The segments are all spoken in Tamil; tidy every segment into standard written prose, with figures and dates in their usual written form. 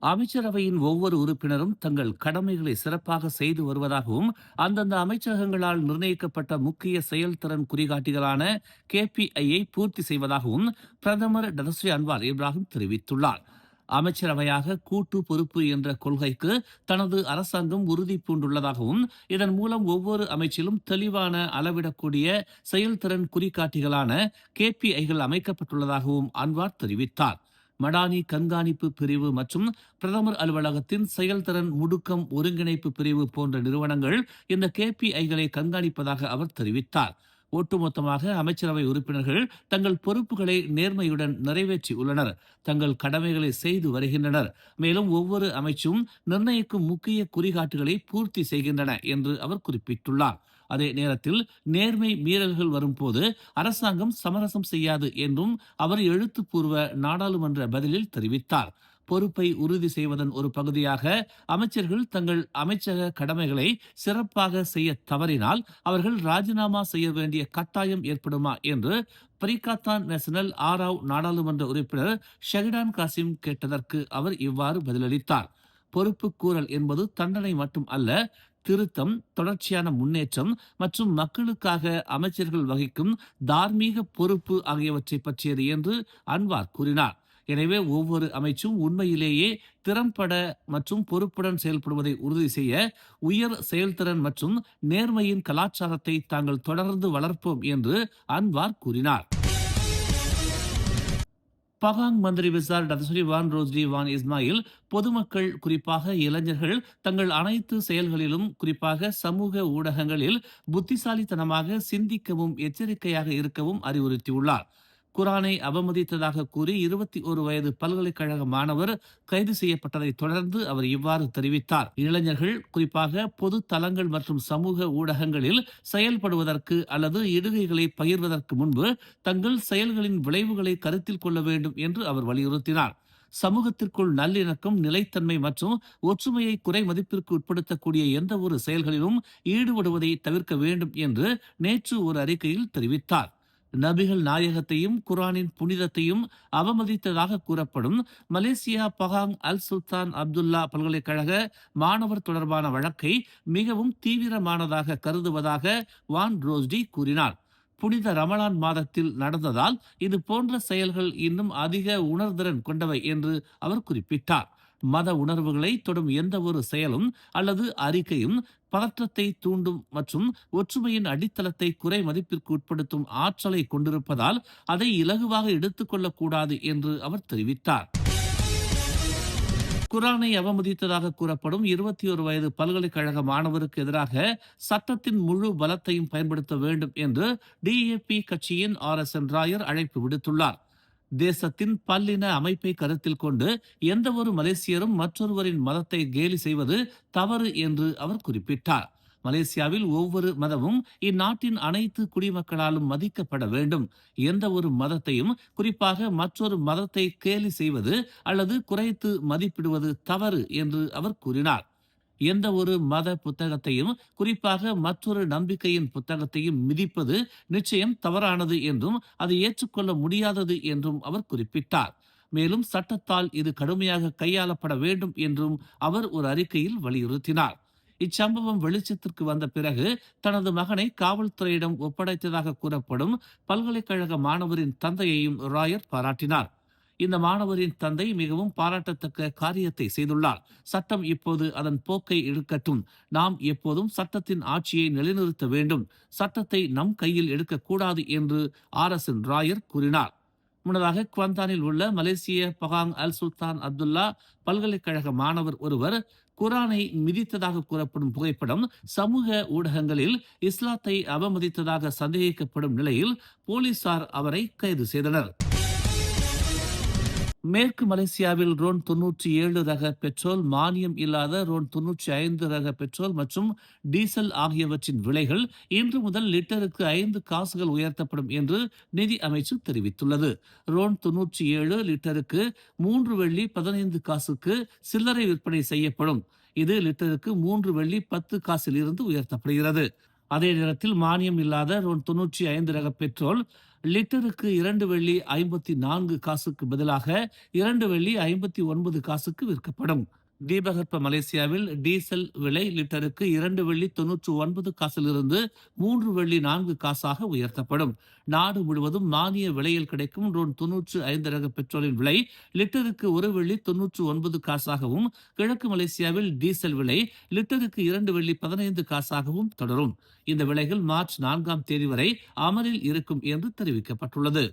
அமைச்சரவையின் ஒவ்வொரு உறுப்பினரும் தங்கள் கடமைகளை சிறப்பாக செய்து வருவதாகவும், அந்தந்த அமைச்சகங்களால் நிர்ணயிக்கப்பட்ட முக்கிய செயல்திறன் குறிகாட்டிகளான KPI-ஐ பூர்த்தி செய்வதாகவும் பிரதமர் டதஸ்ரீ அன்வார் இப்ராஹிம் தெரிவித்துள்ளார். அமைச்சரவையாக கூட்டு பொறுப்பு என்ற கொள்கைக்கு தனது அரசாங்கம் உறுதி பூண்டுள்ளதாகவும், இதன் மூலம் ஒவ்வொரு அமைச்சிலும் தெளிவான அளவிடக்கூடிய செயல்திறன் குறிகாட்டிகளான KPI-கள் அமைக்கப்பட்டுள்ளதாகவும் அன்வார் தெரிவித்தார். மடானி கண்காணிப்பு பிரிவு மற்றும் பிரதமர் அலுவலகத்தின் செயல்திறன் முடுக்கம் ஒருங்கிணைப்பு பிரிவு போன்ற நிறுவனங்கள் இந்த KPI-களை கண்காணிப்பதாக அவர் தெரிவித்தார். ஒட்டுமொத்தமாக அமைச்சரவை உறுப்பினர்கள் தங்கள் பொறுப்புகளை நேர்மையுடன் நிறைவேற்றி உள்ளனர், தங்கள் கடமைகளை செய்து வருகின்றனர், மேலும் ஒவ்வொரு அமைச்சும் நிர்ணயிக்கும் முக்கிய குறிகாட்டுகளை பூர்த்தி செய்கின்றன என்று அவர் குறிப்பிட்டுள்ளார். அதே நேரத்தில் நேர்மை மீறல்கள் வரும்போது அரசாங்கம் சமரசம் செய்யாது என்றும் அவர் எழுத்துப்பூர்வ நாடாளுமன்ற பதிலில் தெரிவித்தார். பொறுப்பை உறுதி செய்வதன் ஒரு பகுதியாக அமைச்சர்கள் தங்கள் அமைச்சக கடமைகளை சிறப்பாக செய்ய தவறினால் அவர்கள் ராஜினாமா செய்ய வேண்டிய கட்டாயம் ஏற்படுமா என்று பரிகாத்தான் நேஷனல் ஆராவ் நாடாளுமன்ற உறுப்பினர் ஷஹிடான் காசிம் கேட்டதற்கு அவர் இவ்வாறு பதிலளித்தார். பொறுப்பு கூறல் என்பது தண்டனை மட்டும் அல்ல, திருத்தம், தொடர்ச்சியான முன்னேற்றம் மற்றும் மக்களுக்காக அமைச்சர்கள் வகிக்கும் தார்மீக பொறுப்பு ஆகியவற்றை பற்றியது என்று அன்வார் கூறினார். எனவே ஒவ்வொரு அமைச்சும் உண்மையிலேயே திறம்பட மற்றும் பொறுப்புடன் செயல்படுவதை உறுதி செய்ய உயர் செயல்திறன் மற்றும் நேர்மையின் கலாச்சாரத்தை தாங்கள் தொடர்ந்து வளர்ப்போம் என்று அன்வார் கூறினார். பகாங் மந்திரி விசார் டதஸ்ரீ வான் ரோஸ்டி வான் இஸ்மாயில் பொதுமக்கள், குறிப்பாக இளைஞர்கள், தங்கள் அனைத்து செயல்களிலும், குறிப்பாக சமூக ஊடகங்களில் புத்திசாலித்தனமாக சிந்திக்கவும் எச்சரிக்கையாக இருக்கவும் அறிவுறுத்தியுள்ளார். குரானை அவமதித்ததாக கூறி 21 வயது பல்கலைக்கழக மாணவர் கைது செய்யப்பட்டதை தொடர்ந்து அவர் இவ்வாறு தெரிவித்தார். இளைஞர்கள், குறிப்பாக பொது தளங்கள் மற்றும் சமூக ஊடகங்களில் செயல்படுவதற்கு அல்லது இடுகைகளை பகிர்வதற்கு முன்பு தங்கள் செயல்களின் விளைவுகளை கருத்தில் கொள்ள வேண்டும் என்று அவர் வலியுறுத்தினார். சமூகத்திற்குள் நல்லிணக்கம், நிலைத்தன்மை மற்றும் ஒற்றுமையை குறை மதிப்பிற்கு உட்படுத்தக்கூடிய எந்த ஒரு செயல்களிலும் ஈடுபடுவதை தவிர்க்க வேண்டும் என்று நேற்று ஒரு அறிக்கையில் தெரிவித்தார். நபிகள் நாயகத்தையும் குரானின் புனிதத்தையும் அவமதித்ததாக கூறப்படும் மலேசியா பகாங் அல் சுல்தான் அப்துல்லா பல்கலைக்கழக மாணவர் தொடர்பான வழக்கை மிகவும் தீவிரமானதாக கருதுவதாக வான் ரோஸ்டி கூறினார். புனித ரமலான் மாதத்தில் நடந்ததால் இது போன்ற செயல்கள் இன்னும் அதிக உணர்திறன் கொண்டவை என்று அவர் குறிப்பிட்டார். மத உணர்வுகளை தொடும் எந்த ஒரு செயலும் அல்லது அறிக்கையும் பதற்றத்தை தூண்டும் மற்றும் ஒற்றுமையின் அடித்தளத்தை குறை மதிப்பிற்கு உட்படுத்தும் ஆற்றலை கொண்டிருப்பதால் அதை இலகுவாக எடுத்துக்கொள்ளக்கூடாது என்று அவர் தெரிவித்தார். குரானை அவமதித்ததாக கூறப்படும் 21 வயது பல்கலைக்கழக மாணவருக்கு எதிராக சட்டத்தின் முழு பலத்தையும் பயன்படுத்த வேண்டும் என்று DAP கட்சியின் RSN ராயர் அழைப்பு விடுத்துள்ளார். தேசத்தின் பல்லின அமைப்பை கருத்தில் கொண்டு எந்த ஒரு மலேசியரும் மற்றொருவரின் மதத்தை கேலி செய்வது தவறு என்று அவர் குறிப்பிட்டார். மலேசியாவில் ஒவ்வொரு மதமும் இந்நாட்டின் அனைத்து குடிமக்களாலும் மதிக்கப்பட வேண்டும். எந்த ஒரு மதத்தையும், குறிப்பாக மற்றொரு மதத்தை கேலி செய்வது அல்லது குறைத்து மதிப்பிடுவது தவறு என்று அவர் கூறினார். எந்த ஒரு மத புத்தகத்தையும், குறிப்பாக மற்றொரு நம்பிக்கையின் புத்தகத்தையும் மிதிப்பது நிச்சயம் தவறானது என்றும் அது ஏற்றுக்கொள்ள முடியாதது என்றும் அவர் குறிப்பிட்டார். மேலும் சட்டத்தால் இது கடுமையாக கையாளப்பட வேண்டும் என்றும் அவர் ஒரு அறிக்கையில் வலியுறுத்தினார். இச்சம்பவம் வெளிச்சத்திற்கு வந்த பிறகு தனது மகனை காவல்துறையிடம் ஒப்படைத்ததாக கூறப்படும் பல்கலைக்கழக மாணவரின் தந்தையையும் ராயர் பாராட்டினார். இந்த மாணவரின் தந்தை மிகவும் பாராட்டத்தக்க காரியத்தை செய்துள்ளார். சட்டம் இப்போது அதன் போக்கை இழுக்கட்டும். நாம் எப்போதும் சட்டத்தின் ஆட்சியை நிலைநிறுத்த வேண்டும். சட்டத்தை நம் கையில் எடுக்கக்கூடாது என்று RSN ராயர் கூறினார். முன்னதாக குவாந்தானில் உள்ள மலேசிய பகாங் அல் சுல்தான் அப்துல்லா பல்கலைக்கழக மாணவர் ஒருவர் குரானை மிதித்ததாக கூறப்படும் புகைப்படம் சமூக ஊடகங்களில் இஸ்லாத்தை அவமதித்ததாக சந்தேகிக்கப்படும் நிலையில் போலீசார் அவரை கைது செய்தனர். மேற்கு மலேசியாவில் ரோன் 97 ரக பெட்ரோல், மானியம் இல்லாத ரோன் 95 ரக பெட்ரோல் மற்றும் டீசல் ஆகியவற்றின் விலைகள் இன்று முதல் லிட்டருக்கு 5 காசுகள் உயர்த்தப்படும் என்று நிதி அமைச்சு தெரிவித்துள்ளது. ரோன் 97 லிட்டருக்கு 3 வெள்ளி 15 காசுக்கு சில்லறை விற்பனை செய்யப்படும். இது லிட்டருக்கு 3 வெள்ளி 10 காசில் இருந்து உயர்த்தப்படுகிறது. அதே நேரத்தில் மானியம் இல்லாத RON 95 ரக பெட்ரோல் லிட்டருக்கு 2 வெள்ளி 54 காசுக்கு பதிலாக 2 வெள்ளி 59 காசுக்கு விற்கப்படும். தீபகற்ப மலேசியாவில் டீசல் விலை லிட்டருக்கு 2 வெள்ளி 99 காசிலிருந்து 3 வெள்ளி 4 காசாக உயர்த்தப்படும். நாடு முழுவதும் மானிய விலையில் கிடைக்கும் RON 95 ரக பெட்ரோலின் விலை லிட்டருக்கு 1 வெள்ளி 99 காசாகவும், கிழக்கு மலேசியாவில் டீசல் விலை லிட்டருக்கு 2 வெள்ளி 15 காசாகவும் தொடரும். இந்த விலைகள் மார்ச் 4ஆம் தேதி வரை அமலில் இருக்கும் என்று தெரிவிக்கப்பட்டுள்ளது.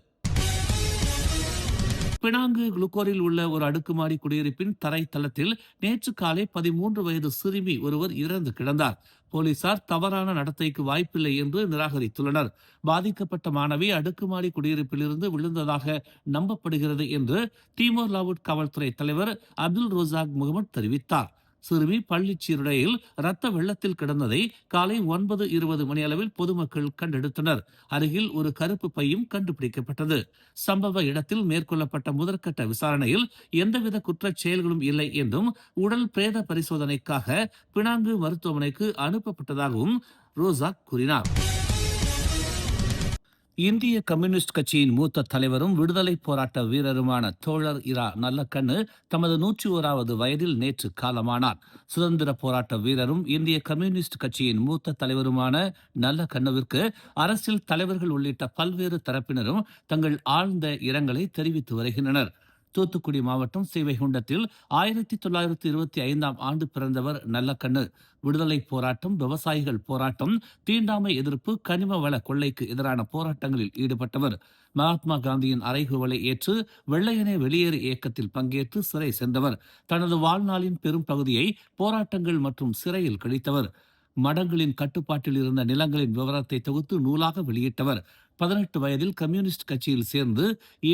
பினாங்கு குளுக்கோரில் உள்ள ஒரு அடுக்குமாடி குடியிருப்பின் தரை தளத்தில் நேற்று காலை 13 வயது சிறுமி ஒருவர் இறந்து கிடந்தார். போலீசார் தவறான நடத்தைக்கு வாய்ப்பில்லை என்று நிராகரித்துள்ளனர். பாதிக்கப்பட்ட மாணவி அடுக்குமாடி குடியிருப்பிலிருந்து விழுந்ததாக நம்பப்படுகிறது என்று தீமோர் லாவுட் காவல்துறை தலைவர் அப்துல் ரோசாக் முகமது தெரிவித்தார். சிறுமி பள்ளி சீருடையில் ரத்த வெள்ளத்தில் கிடந்ததை காலை 9:20 மணியளவில் பொதுமக்கள் கண்டெடுத்தனர். அருகில் ஒரு கருப்பு பையும் கண்டுபிடிக்கப்பட்டது. சம்பவ இடத்தில் மேற்கொள்ளப்பட்ட முதற்கட்ட விசாரணையில் எந்தவித குற்றச் செயல்களும் இல்லை என்றும் உடல் பிரேத பரிசோதனைக்காக பினாங்கு மருத்துவமனைக்கு அனுப்பப்பட்டதாகவும் ரோசாக் கூறினார். இந்திய கம்யூனிஸ்ட் கட்சியின் மூத்த தலைவரும் விடுதலை போராட்ட வீரருமான தோழர் இரா நல்லக்கண்ணு தமது 101வது வயதில் நேற்று காலமானார். சுதந்திர போராட்ட வீரரும் இந்திய கம்யூனிஸ்ட் கட்சியின் மூத்த தலைவருமான நல்லக்கண்ணுவிற்கு அரசியல் தலைவர்கள் உள்ளிட்ட பல்வேறு தரப்பினரும் தங்கள் ஆழ்ந்த இரங்கலை தெரிவித்து வருகின்றனர். தூத்துக்குடி மாவட்டம் ஸ்ரீவைகுண்டத்தில் 1925ஆம் ஆண்டு பிறந்தவர் நல்லக்கண்ணு. விடுதலை போராட்டம், விவசாயிகள் போராட்டம், தீண்டாமை எதிர்ப்பு, கனிம வள கொள்ளைக்கு எதிரான போராட்டங்களில் ஈடுபட்டவர். மகாத்மா காந்தியின் அறைகூவலை ஏற்று வெள்ளையனே வெளியேறு இயக்கத்தில் பங்கேற்று சிறை சென்றவர். தனது வாழ்நாளின் பெரும் பகுதியை போராட்டங்கள் மற்றும் சிறையில் கழித்தவர். மடங்களின் கட்டுப்பாட்டில் இருந்த நிலங்களின் விவரத்தை தொகுத்து நூலாக வெளியிட்டவர். 18 வயதில் கம்யூனிஸ்ட் கட்சியில் சேர்ந்து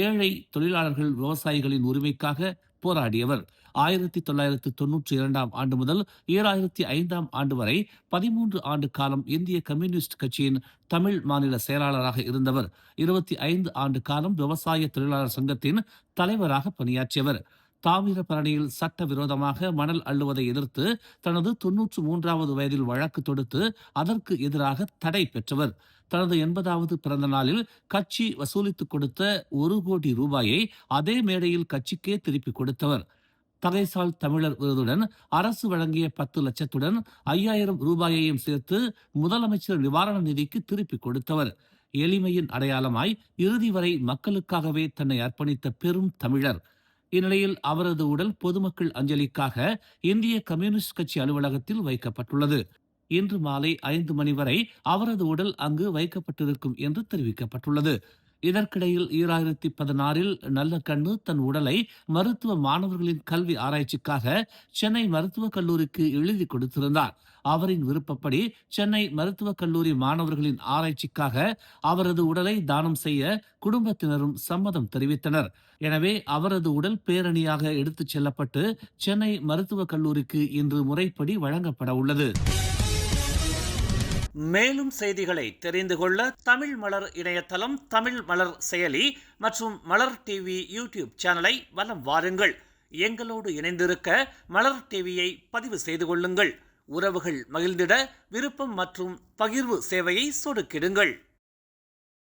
ஏழை தொழிலாளர்கள், விவசாயிகளின் உரிமைக்காக போராடியவர். 1992ஆம் ஆண்டு முதல் 2005ஆம் ஆண்டு வரை 13 ஆண்டு காலம் இந்திய கம்யூனிஸ்ட் கட்சியின் தமிழ் மாநில செயலாளராக இருந்தவர். 25 ஆண்டு காலம் விவசாய தொழிலாளர் சங்கத்தின் தலைவராக பணியாற்றியவர். தாமிரபரணியில் சட்டவிரோதமாக மணல் அள்ளுவதை எதிர்த்து தனது 93வது வயதில் வழக்கு தொடுத்து அதற்கு எதிராக தடை பெற்றவர். தனது 80வது பிறந்த நாளில் கட்சி வசூலித்துக் கொடுத்த 1 கோடி ரூபாயை அதே மேடையில் கட்சிக்கே திருப்பி கொடுத்தவர். தகைசால் தமிழர் விருதுடன் அரசு வழங்கிய 10 லட்சத்துடன் 5000 ரூபாயையும் சேர்த்து முதலமைச்சர் நிவாரண நிதிக்கு திருப்பி கொடுத்தவர். எளிமையின் அடையாளமாய் இறுதி வரை மக்களுக்காகவே தன்னை அர்ப்பணித்த பெரும் தமிழர். இந்நிலையில் அவரது உடல் பொதுமக்கள் அஞ்சலிக்காக இந்திய கம்யூனிஸ்ட் கட்சி அலுவலகத்தில் வைக்கப்பட்டுள்ளது. இன்று மாலை 5 மணி வரை அவரது உடல் அங்கு வைக்கப்பட்டிருக்கும் என்று தெரிவிக்கப்பட்டுள்ளது. இதற்கிடையில் 2016இல் நல்லக்கண்ணு தன் உடலை மருத்துவ மாணவர்களின் கல்வி ஆராய்ச்சிக்காக சென்னை மருத்துவக் கல்லூரிக்கு எழுதி கொடுத்திருந்தார். அவரின் விருப்பப்படி சென்னை மருத்துவக் கல்லூரி மாணவர்களின் ஆராய்ச்சிக்காக அவரது உடலை தானம் செய்ய குடும்பத்தினரும் சம்மதம் தெரிவித்தனர். எனவே அவரது உடல் பேரணியாக எடுத்துச் செல்லப்பட்டு சென்னை மருத்துவக் கல்லூரிக்கு இன்று முறைப்படி வழங்கப்பட உள்ளது. மேலும் செய்திகளை தெரிந்து கொள்ள தமிழ் மலர் இணையதளம், தமிழ் மலர் செயலி மற்றும் மலர் டிவி யூடியூப் சேனலை வலம் வாருங்கள். எங்களோடு இணைந்திருக்க மலர் டிவியை பதிவு செய்து கொள்ளுங்கள். உறவுகள் மகிழ்ந்திட விருப்பம் மற்றும் பகிர்வு சேவையை சொடுக்கிடுங்கள்.